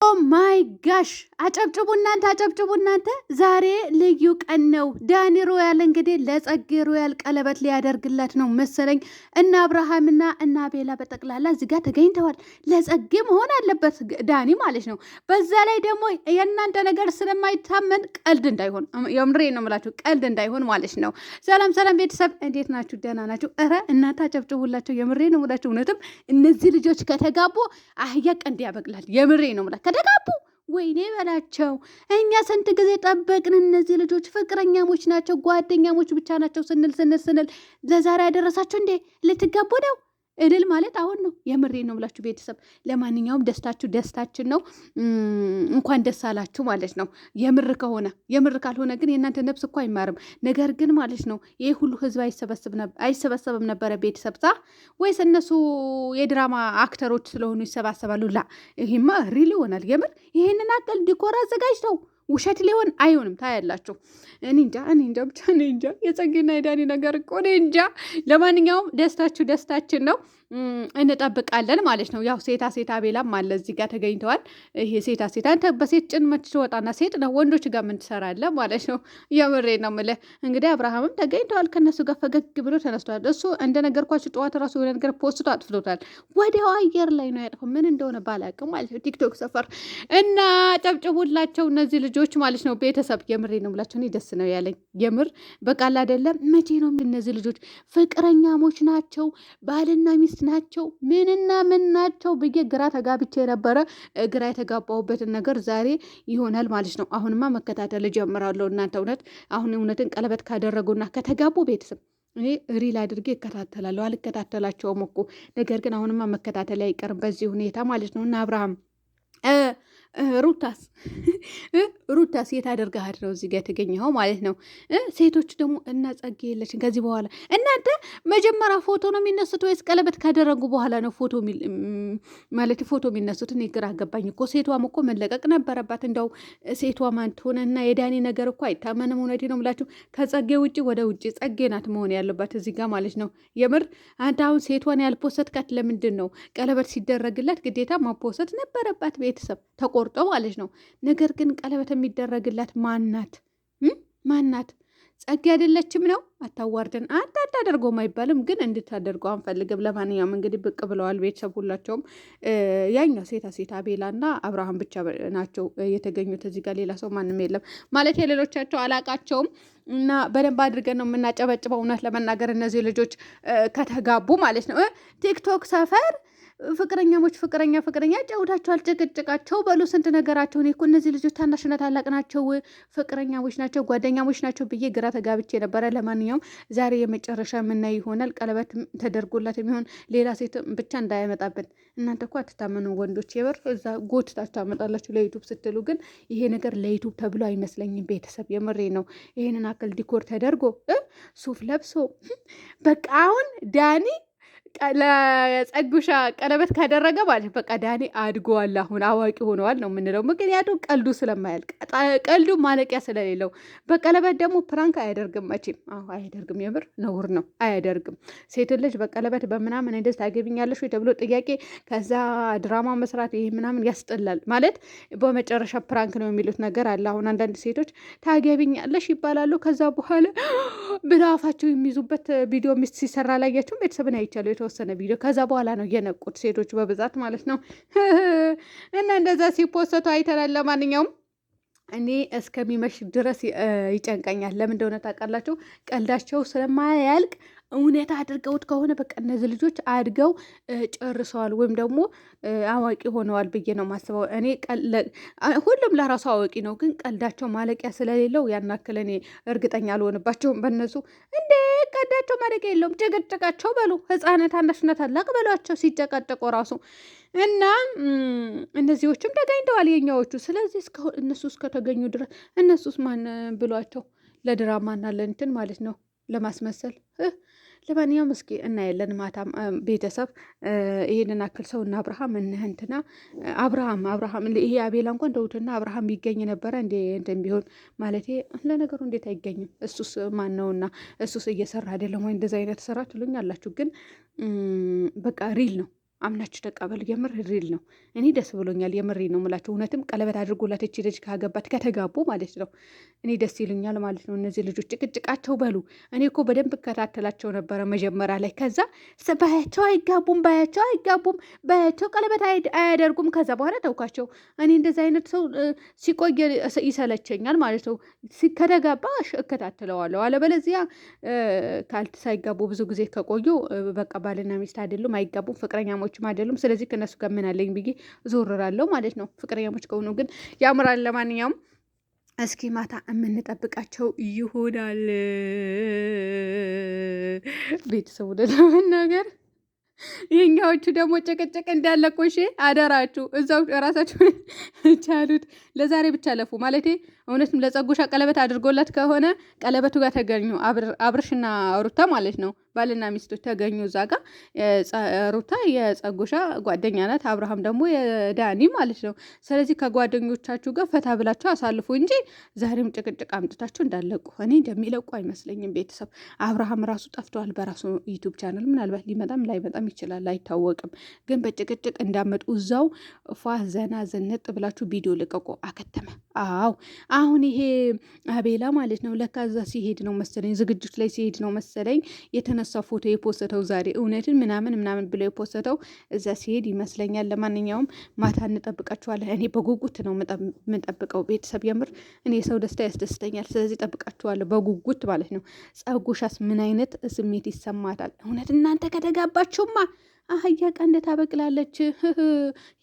ኦ ማይ ጋሽ አጨብጭቡ እናንተ አጨብጭቡ እናንተ። ዛሬ ልዩ ቀን ነው። ዳኒ ሮያል እንግዲህ ለጸጌ ሮያል ቀለበት ሊያደርግላት ነው መሰለኝ። እና አብርሃምና እና ቤላ በጠቅላላ እዚህ ጋር ተገኝተዋል። ለጸጌ መሆን አለበት ዳኒ ማለት ነው። በዛ ላይ ደግሞ የእናንተ ነገር ስለማይታመን ቀልድ እንዳይሆን የምሬ ነው የምላችሁ፣ ቀልድ እንዳይሆን ማለት ነው። ሰላም ሰላም ቤተሰብ እንዴት ናችሁ? ደህና ናችሁ? ኧረ እናንተ አጨብጭቡላቸው። የምሬ ነው የምላችሁ። እውነትም እነዚህ ልጆች ከተጋቡ አህያ ቀንድ ያበቅላል። የምሬ ነው የምላችሁ ከተጋቡ ወይኔ በላቸው። እኛ ስንት ጊዜ ጠበቅን። እነዚህ ልጆች ፍቅረኛሞች ናቸው፣ ጓደኛሞች ብቻ ናቸው ስንል ለዛሬ ያደረሳቸው እንዴ! ልትጋቡ ነው እልል ማለት አሁን ነው። የምሬ ነው ብላችሁ ቤተሰብ። ለማንኛውም ደስታችሁ ደስታችን ነው። እንኳን ደስ አላችሁ ማለት ነው። የምር ካልሆነ ግን የእናንተ ነፍስ እኮ አይማርም። ነገር ግን ማለት ነው ይህ ሁሉ ህዝብ አይሰበሰብም ነበረ ቤተሰብ ሳ ወይስ እነሱ የድራማ አክተሮች ስለሆኑ ይሰባሰባሉ? ላ ይሄማ ሪል ይሆናል። የምር ይሄንን አቀል ዲኮር አዘጋጅተው ውሸት ሊሆን አይሆንም። ታያላችሁ። እኔ እንጃ ብቻ እኔ እንጃ። የጸጌና የዳኒ ነገር እኮ እኔ እንጃ። ለማንኛውም ደስታችሁ ደስታችን ነው። እንጠብቃለን ማለት ነው። ያው ሴታ አቤላም አለ እዚህ ጋር ተገኝተዋል። ይሄ ሴታ አንተ በሴት ጭን ትወጣና ሴት ነው ወንዶች ጋር ምን ትሰራለህ ማለት ነው። የምሬ ነው የምልህ። እንግዲህ አብርሃምም ተገኝተዋል ከነሱ ጋር ፈገግ ብሎ ተነስተዋል። እሱ እንደነገርኳችሁ ጠዋት ራሱ የሆነ ነገር ፖስቶ አጥፍቶታል። ወዲያው አየር ላይ ነው ያጥፈው። ምን እንደሆነ ባላቅም ማለት ነው ቲክቶክ ሰፈር እና ጨብጭቡላቸው እነዚህ ልጆች ማለት ነው። ቤተሰብ የምሬ ነው ብላቸው። እኔ ደስ ነው ያለኝ የምር። በቃል አይደለም መቼ ነው እነዚህ ልጆች ፍቅረኛሞች ናቸው ባልና ሚስት ናቸው ምንና ምን ናቸው ብዬ ግራ ተጋብቼ ነበረ። ግራ የተጋባሁበትን ነገር ዛሬ ይሆናል ማለት ነው። አሁንማ መከታተል እጀምራለሁ። እናንተ እውነትን ቀለበት ካደረጉና ከተጋቡ ቤተሰብ እኔ ሪል አድርጌ እከታተላለሁ። አልከታተላቸውም እኮ ነገር ግን አሁንማ መከታተል አይቀርም በዚህ ሁኔታ ማለት ነው። እና አብርሃም ሩታስ የት አደርጋሃት ነው እዚህ ጋር የተገኘኸው ማለት ነው። ሴቶች ደግሞ እና ጸጌ የለችን ከዚህ በኋላ እናንተ መጀመሪያ ፎቶ ነው የሚነሱት ወይስ ቀለበት ካደረጉ በኋላ ነው ፎቶ የሚነሱት? እኔ ግራ ገባኝ እኮ። ሴቷም እኮ መለቀቅ ነበረባት። እንደው ሴቷ ማን ትሆነ እና የዳኒ ነገር እኮ አይታመንም። እውነቴ ነው የምላችሁ። ከጸጌ ውጭ ወደ ውጭ ጸጌ ናት መሆን ያለባት እዚህ ጋር ማለት ነው። የምር አንተ አሁን ሴቷን ያልፖሰትካት ለምንድን ነው? ቀለበት ሲደረግላት ግዴታ ማፖሰት ነበረባት ቤተሰብ ተቆርጦ ማለት ነው። ነገር ግን ቀለበት የሚደረግላት ማናት? ጸጌ አይደለችም ነው? አታዋርደን። አታደርገውም አይባልም ግን እንድታደርገው አንፈልግም። ለማንኛውም እንግዲህ ብቅ ብለዋል ቤተሰብ ሁላቸውም። ያኛው ሴታ አቤላ እና አብርሃም ብቻ ናቸው የተገኙት እዚህ ጋር። ሌላ ሰው ማንም የለም ማለት የሌሎቻቸው አላቃቸውም። እና በደንብ አድርገን ነው የምናጨበጭበው እውነት ለመናገር እነዚህ ልጆች ከተጋቡ ማለት ነው። ቲክቶክ ሰፈር ፍቅረኛ ጨውዳቸዋል። ጭቅጭቃቸው በሉ ስንት ነገራቸውን እኮ እነዚህ ልጆች ታናሽና ታላቅ ናቸው፣ ፍቅረኛሞች ናቸው፣ ጓደኛሞች ናቸው ብዬ ግራ ተጋብቼ ነበረ። ለማንኛውም ዛሬ የመጨረሻ የምናይ ይሆናል። ቀለበት ተደርጎላት የሚሆን ሌላ ሴት ብቻ እንዳያመጣብን። እናንተ እኮ አትታመኑ ወንዶች። የበር እዛ ጎትታችሁ አመጣላችሁ ለዩቱብ ስትሉ፣ ግን ይሄ ነገር ለዩቱብ ተብሎ አይመስለኝም ቤተሰብ። የምሬ ነው። ይሄንን አክል ዲኮር ተደርጎ ሱፍ ለብሶ በቃ አሁን ዳኒ ለጸጉሻ ቀለበት ካደረገ ማለት በቃ ዳኒ አድገዋል፣ አሁን አዋቂ ሆነዋል ነው የምንለው። ምክንያቱም ቀልዱ ስለማያልቅ ቀልዱ ማለቂያ ስለሌለው። በቀለበት ደግሞ ፕራንክ አያደርግም መቼም። አያደርግም። የምር ነውር ነው። አያደርግም። ሴት ልጅ በቀለበት በምናምን እንደዚህ ታገቢኛለሽ ወይ ተብሎ ጥያቄ፣ ከዛ ድራማ መስራት ይሄ ምናምን ያስጠላል ማለት። በመጨረሻ ፕራንክ ነው የሚሉት ነገር አለ። አሁን አንዳንድ ሴቶች ታገቢኛለሽ ይባላሉ። ከዛ በኋላ ብለው አፋቸው የሚይዙበት ቪዲዮ ሚስት ሲሰራ ላያቸውም ቤተሰብን አይቻለሁ የተወሰነ ቪዲዮ። ከዛ በኋላ ነው የነቁት ሴቶች በብዛት ማለት ነው። እና እንደዛ ሲፖሰቱ አይተናል። ለማንኛውም እኔ እስከሚመሽ ድረስ ይጨንቀኛል። ለምን እንደሆነ ታውቃላችሁ? ቀልዳቸው ስለማያልቅ እውነት አድርገውት ከሆነ በቃ እነዚህ ልጆች አድገው ጨርሰዋል ወይም ደግሞ አዋቂ ሆነዋል ብዬ ነው ማስበው። እኔ ሁሉም ለራሱ አዋቂ ነው፣ ግን ቀልዳቸው ማለቂያ ስለሌለው ያናክል እኔ እርግጠኛ አልሆንባቸውም በእነሱ። እንዴ ቀልዳቸው ማለቂያ የለውም። ጭቅጭቃቸው በሉ ህፃነት ታናሽና ታላቅ በሏቸው ሲጨቃጨቁ ራሱ እና እነዚዎችም ተገኝተዋል የኛዎቹ። ስለዚህ እነሱ እስከተገኙ ድረስ እነሱስ ማን ብሏቸው ለድራማና ለእንትን ማለት ነው ለማስመሰል። ለማንኛውም እስኪ እናያለን ማታ ቤተሰብ። ይሄንን አክል ሰው እና አብርሃም እንህንትና አብርሃም ይሄ አቤላ እንኳን ተውትና አብርሃም ይገኝ ነበረ እንትን ቢሆን ማለት። ለነገሩ እንዴት አይገኝም? እሱስ ማን ነውና? እሱስ እየሰራ አይደለም ወይ እንደዚ አይነት ስራ ትሉኝ አላችሁ። ግን በቃ ሪል ነው አምናችሁ ተቀበሉ። የምር ሪል ነው። እኔ ደስ ብሎኛል። የምሬ ነው የምላቸው። እውነትም ቀለበት አድርጎላት እቺ ልጅ ካገባት ከተጋቡ ማለት ነው እኔ ደስ ይሉኛል ማለት ነው። እነዚህ ልጆች ጭቅጭቃቸው በሉ እኔ እኮ በደንብ እከታተላቸው ነበረ መጀመሪያ ላይ። ከዛ ባያቸው አይጋቡም፣ ባያቸው አይጋቡም፣ ባያቸው ቀለበት አያደርጉም። ከዛ በኋላ ተውኳቸው። እኔ እንደዚህ አይነት ሰው ሲቆይ ይሰለቸኛል ማለት ነው። ከተጋባ እከታተለዋለሁ። አለበለዚያ ሳይጋቡ ብዙ ጊዜ ከቆዩ በቃ ባልና ሚስት አይደሉም፣ አይጋቡም፣ ፍቅረኛሞችም አይደሉም። ስለዚህ ከነሱ ጋር ምን አለኝ ብዬ ዞርራለሁ ማለት ነው። ፍቅረኛሞች ከሆኑ ግን ያምራል። ለማንኛውም እስኪ ማታ የምንጠብቃቸው ይሆናል። ቤተሰቡ ለመናገር ይህኛዎቹ ደግሞ ጭቅጭቅ እንዳለቆሽ አደራችሁ እዛው ራሳችሁ ቻሉት። ለዛሬ ብቻ ለፉ ማለቴ እውነትም ለጸጉሻ ቀለበት አድርጎላት ከሆነ ቀለበቱ ጋር ተገኙ። አብርሽና ሩታ ማለት ነው ባልና ሚስቶች ተገኙ እዛ ጋር። ሩታ የጸጉሻ ጓደኛ ናት፣ አብርሃም ደግሞ የዳኒ ማለት ነው። ስለዚህ ከጓደኞቻችሁ ጋር ፈታ ብላችሁ አሳልፉ እንጂ ዛሬም ጭቅጭቅ አምጥታችሁ እንዳለቁ እኔ እንደሚለቁ አይመስለኝም። ቤተሰብ አብርሃም ራሱ ጠፍተዋል በራሱ ዩቱብ ቻናል። ምናልባት ሊመጣም ላይመጣም ይችላል፣ አይታወቅም። ግን በጭቅጭቅ እንዳመጡ እዛው ፏ ዘና ዘነጥ ብላችሁ ቪዲዮ ልቀቁ። አከተመ። አዎ አሁን ይሄ አቤላ ማለት ነው ለካ እዛ ሲሄድ ነው መሰለኝ፣ ዝግጅት ላይ ሲሄድ ነው መሰለኝ የተነሳ ፎቶ የፖስተው ዛሬ እውነትን ምናምን ብሎ የፖስተው እዛ ሲሄድ ይመስለኛል። ለማንኛውም ማታ እንጠብቃችኋለን። እኔ በጉጉት ነው የምጠብቀው ቤተሰብ። የምር እኔ የሰው ደስታ ያስደስተኛል። ስለዚህ ጠብቃችኋለሁ በጉጉት ማለት ነው። ጸጉሻስ ምን አይነት ስሜት ይሰማታል? እውነት እናንተ ከተጋባችሁማ አህያ ቀንድ ታበቅላለች።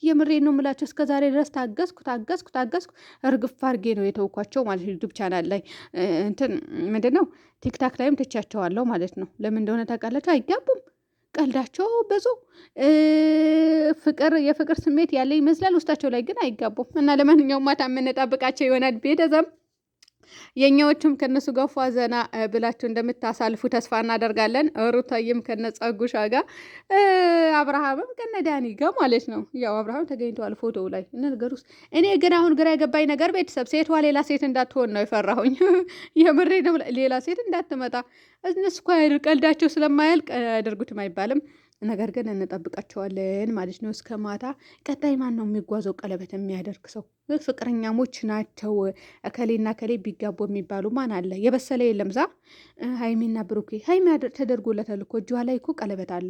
የምሬ ነው የምላቸው። እስከ ዛሬ ድረስ ታገስኩ እርግፍ አድርጌ ነው የተውኳቸው ማለት ዩቱብ ቻናል ላይ እንትን ምንድን ነው ቲክታክ ላይም ትቻቸዋለሁ ማለት ነው። ለምን እንደሆነ ታውቃላችሁ? አይጋቡም። ቀልዳቸው ብዙ የፍቅር ስሜት ያለ ይመስላል ውስጣቸው ላይ ግን አይጋቡም። እና ለማንኛውም ማታ የምንጠብቃቸው ይሆናል ቤተሰብ። የኛዎቹም ከነሱ ጋር ፏ ዘና ብላችሁ እንደምታሳልፉ ተስፋ እናደርጋለን። ሩታዬም ከነ ጸጉሻ ጋር፣ አብርሃምም ከነ ዳኒ ጋር ማለት ነው። ያው አብርሃም ተገኝተዋል ፎቶው ላይ ነገር ውስጥ። እኔ ግን አሁን ግራ የገባኝ ነገር ቤተሰብ ሴቷ ሌላ ሴት እንዳትሆን ነው የፈራሁኝ። የምሬ ነው። ሌላ ሴት እንዳትመጣ። እነሱ እኮ ቀልዳቸው ስለማያልቅ አያደርጉትም አይባልም። ነገር ግን እንጠብቃቸዋለን ማለት ነው እስከ ማታ። ቀጣይ ማን ነው የሚጓዘው ቀለበት የሚያደርግ ሰው? ፍቅረኛሞች ናቸው እከሌና እከሌ ቢጋቡ የሚባሉ ማን አለ? የበሰለ የለም። ዛ ሀይሚና ብሩኬ፣ ሀይሚ ተደርጎለታል እኮ እጇ ላይ እኮ ቀለበት አለ።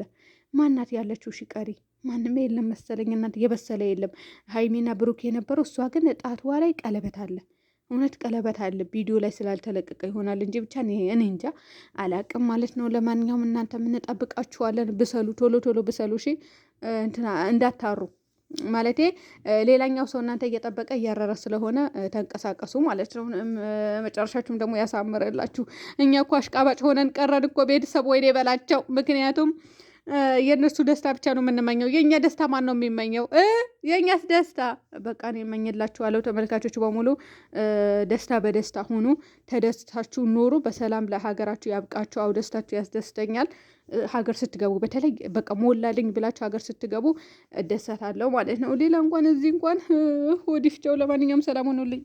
ማናት ያለችው? ሽቀሪ ማንም የለም መሰለኝ። እናንተ የበሰለ የለም። ሀይሚና ብሩኬ የነበረው፣ እሷ ግን ጣትዋ ላይ ቀለበት አለ። እውነት ቀለበት አለ። ቪዲዮ ላይ ስላልተለቀቀ ይሆናል እንጂ ብቻ እኔ እንጃ አላቅም ማለት ነው። ለማንኛውም እናንተ የምንጠብቃችኋለን። ብሰሉ፣ ቶሎ ብሰሉ። እሺ እንዳታሩ ማለቴ ሌላኛው ሰው እናንተ እየጠበቀ እያረረ ስለሆነ ተንቀሳቀሱ ማለት ነው። መጨረሻችሁም ደግሞ ያሳምርላችሁ። እኛ እኮ አሽቃባጭ ሆነን ቀረን እኮ ቤተሰብ። ወይኔ በላቸው። ምክንያቱም የእነሱ ደስታ ብቻ ነው የምንመኘው። የእኛ ደስታ ማን ነው የሚመኘው? የእኛስ ደስታ በቃ እኔ እመኝላችኋለሁ። ተመልካቾች በሙሉ ደስታ በደስታ ሁኑ፣ ተደስታችሁ ኖሩ። በሰላም ለሀገራችሁ ያብቃችሁ። አው ደስታችሁ ያስደስተኛል። ሀገር ስትገቡ በተለይ በቃ ሞላልኝ ብላችሁ ሀገር ስትገቡ እደሰታለሁ ማለት ነው። ሌላ እንኳን እዚህ እንኳን ወዲፍቸው። ለማንኛውም ሰላም ሆኑልኝ።